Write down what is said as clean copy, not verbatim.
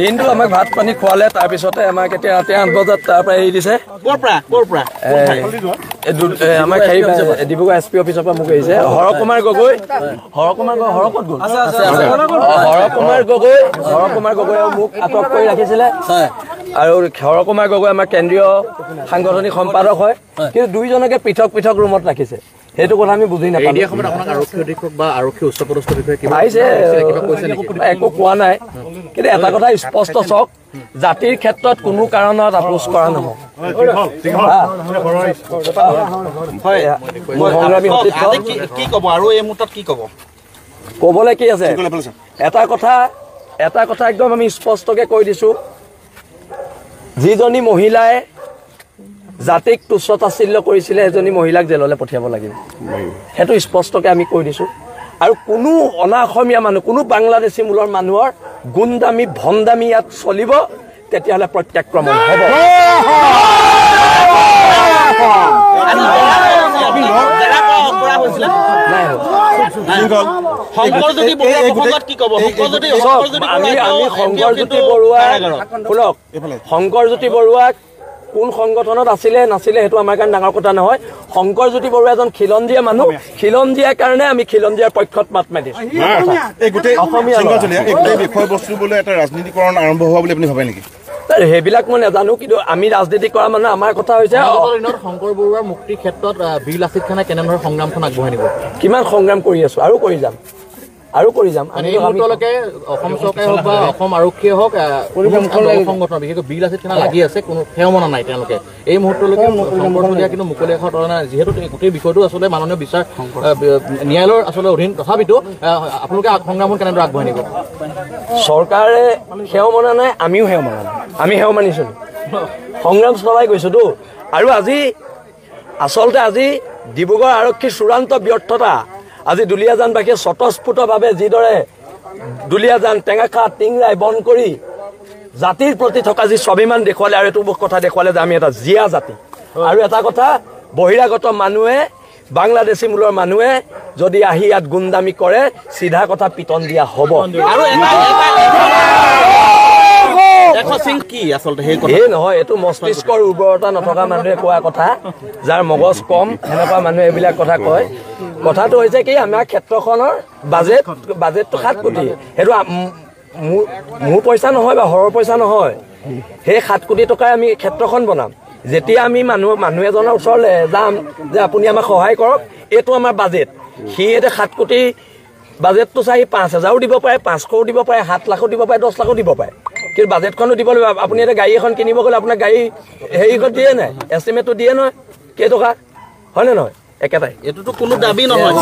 দিনটো আমাক ভাত পানী খোৱালে তাৰপিছতে আমাক এতিয়া ৰাতি 8 বজাত তাৰ পৰা এৰি দিছে আমাক ডিব্ৰুগড় SP অফিচৰ পৰা মোক এৰিছে হৰকুমাৰ গগৈ মোক আটক কৰি ৰাখিছিলে আৰু হৰকুমাৰ গগৈ আমাৰ কেন্দ্ৰীয় সাংগঠনিক সম্পাদক হয় কিন্তু দুইজনকে পৃথক পৃথক ৰুমত ৰাখিছে সেইটো কথা আমি বুজি নাপালো একো কোৱা নাই কিন্তু এটা কথা স্পষ্ট চাওক জাতিৰ ক্ষেত্ৰত কোনো কাৰণত আপোচ কৰা নহয় কবলৈ কি আছে এটা কথা একদম আমি স্পষ্টকে কৈ দিছো যিজনী মহিলাই জাতিক তুচ্ছতাচ্ছিল্য কৰিছিলে এজনী মহিলাক জেললৈ পঠিয়াব লাগিব সেইটো স্পষ্টকে আমি কৈ দিছো আৰু কোনো অনা অসমীয়া মানুহ কোনো বাংলাদেশী মূলৰ মানুহৰ গুণ্ডামি ভণ্ডামি ইয়াত চলিব তেতিয়াহ'লে প্ৰত্যাক্ৰমণ হ'ব শংকৰজ্যোতি বৰুৱাক কোন সংগঠনত আছিলে নাছিলে সেইটো আমাৰ কাৰণে ডাঙৰ কথা নহয় শংকৰজ্যোতি বৰুৱা এজন খিলঞ্জীয়া মানুহ খিলঞ্জীয়াৰ কাৰণে আমি খিলঞ্জীয়াৰ পক্ষত মাত মাতিছো বিষয়বস্তু বোলে এটা ৰাজনীতিকৰণ আৰম্ভ হোৱা বুলি আপুনি ভাবে নেকি সেইবিলাক মই নাজানো কিন্তু আমি ৰাজনীতি কৰা মানে আমাৰ কথা হৈছে শংকৰ বৰুৱাৰ মুক্তিৰ ক্ষেত্ৰত বীৰ লাচিত খানে কেনেধৰণৰ সংগ্ৰামখন আগবঢ়াই নিব কিমান সংগ্ৰাম কৰি আছো আৰু কৰি যাম এই মুহূৰ্তলৈকে অসম চৰকাৰে হওক বা অসম আৰক্ষীয়ে হওক সংগঠন বিশেষকৈ বীৰ লাচিত খানা লাগি আছে কোনো সেৱ মনা নাই তেওঁলোকে এই মুহূৰ্তলৈকে কিন্তু মুকলি আখৰ তৰা নাই যিহেতু গোটেই বিষয়টো আচলতে মাননীয় বিচাৰ ন্যায়ালয়ৰ আচলতে অধীন তথাপিতো আপোনালোকে সংগ্ৰামখন কেনেদৰে আগবঢ়াই নিব চৰকাৰে সেৱ মনা নাই আমিও সেৱ মনা নাই আমি সেৱ মানিছো সংগ্ৰাম চলাই গৈছোতো আৰু আজি ডিব্ৰুগড় আৰক্ষীৰ চূড়ান্ত ব্যৰ্থতা আজি দুলীয়াজানবাসীয়ে স্বতঃস্ফূৰ্তভাৱে যিদৰে দুলীয়াজান টেঙাখা টিংৰাই বন্ধ কৰি জাতিৰ প্ৰতি থকা যি স্বাভিমান দেখুৱালে আৰু এইটো কথা দেখুৱালে যে আমি এটা জীয়া জাতি আৰু এটা কথা বহিৰাগত মানুহে বাংলাদেশী মূলৰ মানুহে যদি আহি ইয়াত গুণ্ডামি কৰে চিধা কথা পিটন দিয়া হ'ব নহয় এইটো মস্তিষ্কৰ উৰ্বৰতা নথকা মানুহে কোৱা কথা যাৰ মগজ কম সেনেকুৱা মানুহে এইবিলাক কথা কয় কথাটো হৈছে কি আমাৰ ক্ষেত্ৰখনৰ বাজেটটো 7 কোটি সেইটো মোৰ পইচা নহয় বা হৰৰ পইচা নহয় সেই 7 কোটি টকাই আমি ক্ষেত্ৰখন বনাম যেতিয়া আমি মানুহ এজনৰ ওচৰলৈ যাম যে আপুনি আমাক সহায় কৰক এইটো আমাৰ বাজেট সি এতিয়া 7 কোটি বাজেটটো চাই 5,000ও দিব পাৰে 500ও দিব পাৰে 7 লাখো দিব পাৰে 10 লাখো দিব পাৰে কিন্তু বাজেটখনো দিব লাগিব আপুনি এটা গাড়ী এখন কিনিব গ'লে আপোনাক গাড়ী হেৰিখন দিয়ে নাই এষ্টিমেটটো দিয়ে নহয় কেইটকা হয়নে নহয় একেটাই এইটোতো কোনো দাবী নহয়